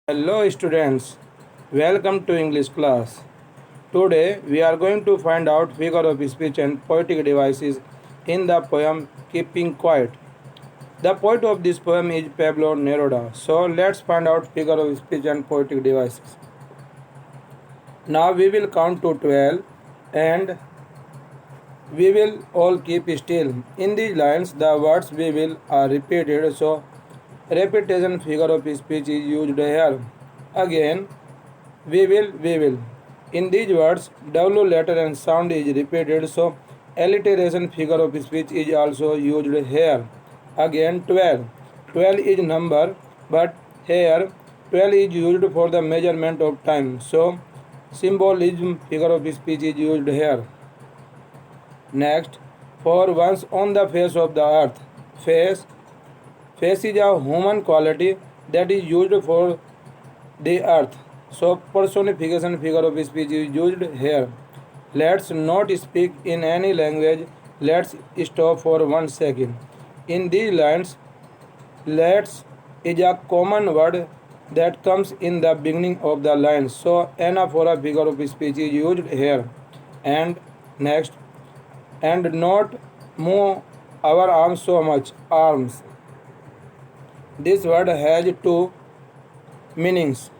Hello students, welcome to English class. Today we are going to find out figure of speech and poetic devices in the poem Keeping Quiet. The poet of this poem is Pablo Neruda. So let's find out figure of speech and poetic devices. Now we will count to 12 and we will all keep still. In these lines the words we will are repeated, so repetition figure of speech is used here. Again, we will. In these words, W letter and sound is repeated, so alliteration figure of speech is also used here. Again, 12. 12 is number, but here 12 is used for the measurement of time, so symbolism figure of speech is used here. Next, for once on the face of the earth. Face. Face is a human quality that is used for the earth. So personification figure of speech is used here. Let's not speak in any language. Let's stop for 1 second. In these lines, let's is a common word that comes in the beginning of the line. So anaphora figure of speech is used here. And next, and not move our arms so much. Arms. This word has two meanings.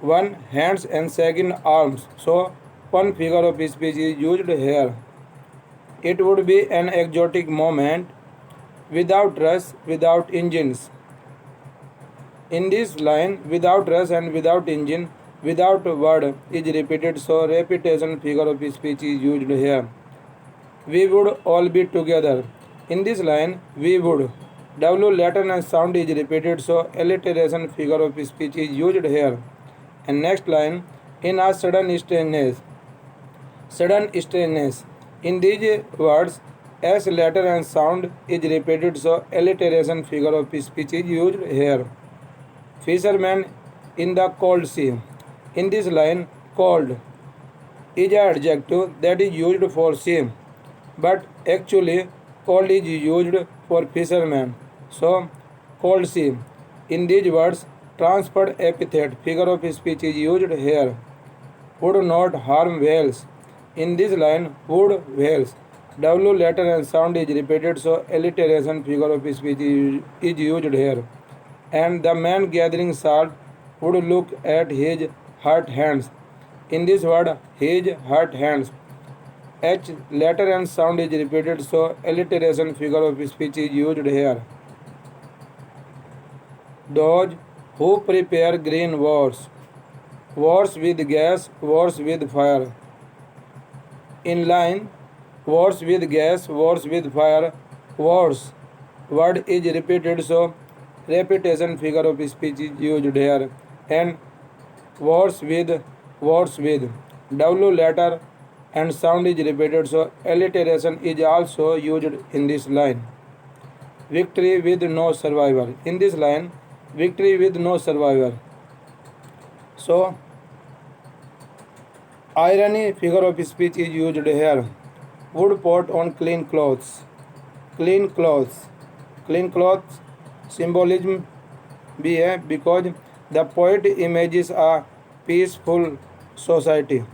One, hands, and second, arms. So one figure of speech is used here. It would be an exotic moment without rush, without engines. In this line, without rush and without engine, without word is repeated, so repetition figure of speech is used here. We would all be together. In this line, we would. W letter and sound is repeated, so alliteration figure of speech is used here. And next line, in a sudden strangeness. Sudden strangeness. In these words, S letter and sound is repeated, so alliteration figure of speech is used here. Fisherman in the cold sea. In this line, cold is an adjective that is used for sea, but actually cold is used for fisherman. So cold sea. In these words, transferred epithet figure of speech is used here. Would not harm whales. In this line, would whales. W letter and sound is repeated, so alliteration figure of speech is used here. And the man gathering salt would look at his hurt hands. In this word, his hurt hands. H letter and sound is repeated, so alliteration figure of speech is used here. Those who prepare green wars. Wars with gas, wars with fire. In line, wars with gas, wars with fire, wars. Word is repeated, so repetition figure of speech is used here. And wars with, wars with. W letter and sound is repeated, so alliteration is also used in this line. Victory with no survivor. In this line, victory with no survivor. So irony figure of speech is used here. Would put on clean clothes. Clean clothes. Clean clothes symbolism भी है because the poet images a peaceful society.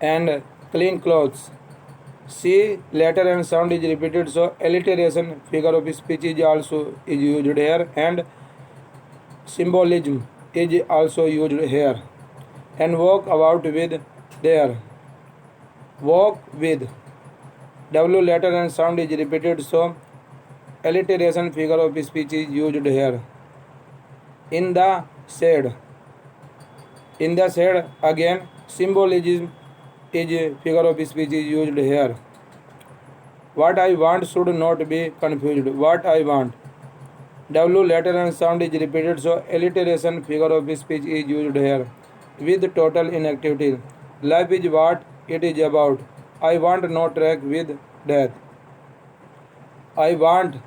And clean clothes. C letter and sound is repeated, so alliteration figure of speech is also is used here, and symbolism is also used here. And walk about with there. Walk with. W letter and sound is repeated, so alliteration figure of speech is used here. In the shade. In the shade, again symbolism is figure of speech is used here. What I want should not be confused. What I want. W letter and sound is repeated, so alliteration figure of speech is used here. With total inactivity. Life is what it is about. I want no track with death. I want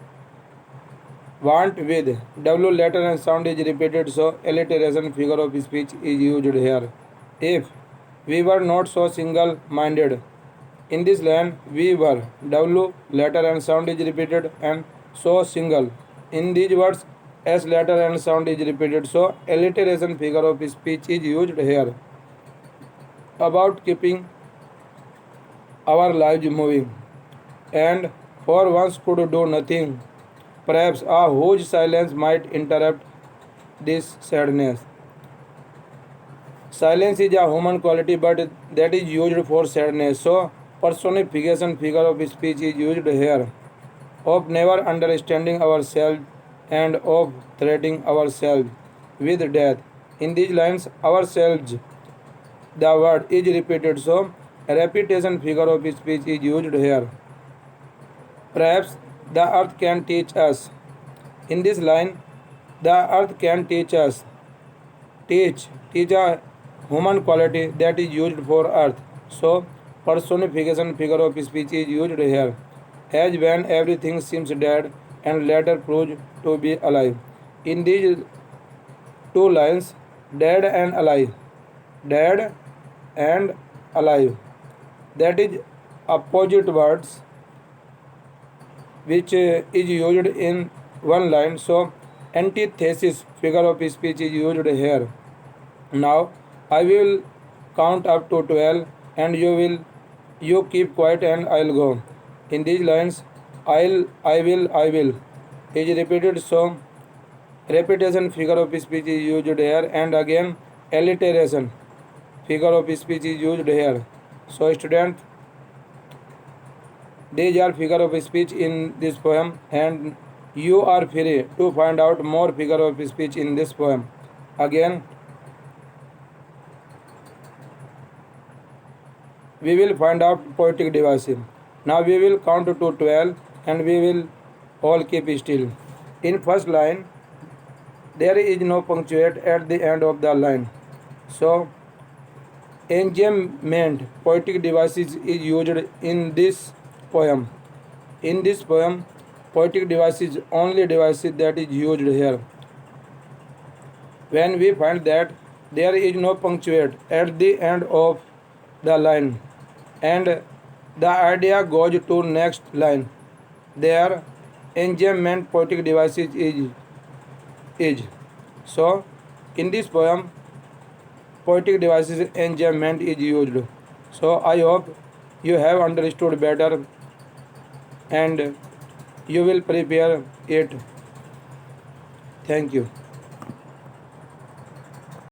with. W letter and sound is repeated, so alliteration figure of speech is used here. If we were not so single minded. In this line, we were. W letter and sound is repeated, and so single. In these words, as letter and sound is repeated. So alliteration figure of speech is used here about keeping our lives moving. And for once could do nothing. Perhaps a huge silence might interrupt this sadness. Silence is a human quality, but that is used for sadness. So personification figure of speech is used here of never understanding ourselves and of threatening ourselves with death. In these lines, ourselves, the word is repeated, so a repetition figure of speech is used here. Perhaps the earth can teach us. In this line, the earth can teach us. Teach a human quality that is used for earth. So personification figure of speech is used here. As when everything seems dead and later proves to be alive. In these two lines, dead and alive. Dead and alive. That is opposite words which is used in one line. So antithesis figure of speech is used here. Now I will count up to 12 and you keep quiet and I'll go. In these lines, I will is repeated, so repetition figure of speech is used here, and again alliteration figure of speech is used here. So student, these are figure of speech in this poem, and you are free to find out more figure of speech in this poem. Again, we will find out poetic devices. Now we will count to 12 and we will all keep still. In first line, there is no punctuate at the end of the line. So enjambment poetic devices is used in this poem. In this poem, poetic device is only devices that is used here. When we find that there is no punctuate at the end of the line and the idea goes to next line, there enjambment poetic devices is. So in this poem, poetic devices enjambment is used. So I hope you have understood better and you will prepare it. Thank you.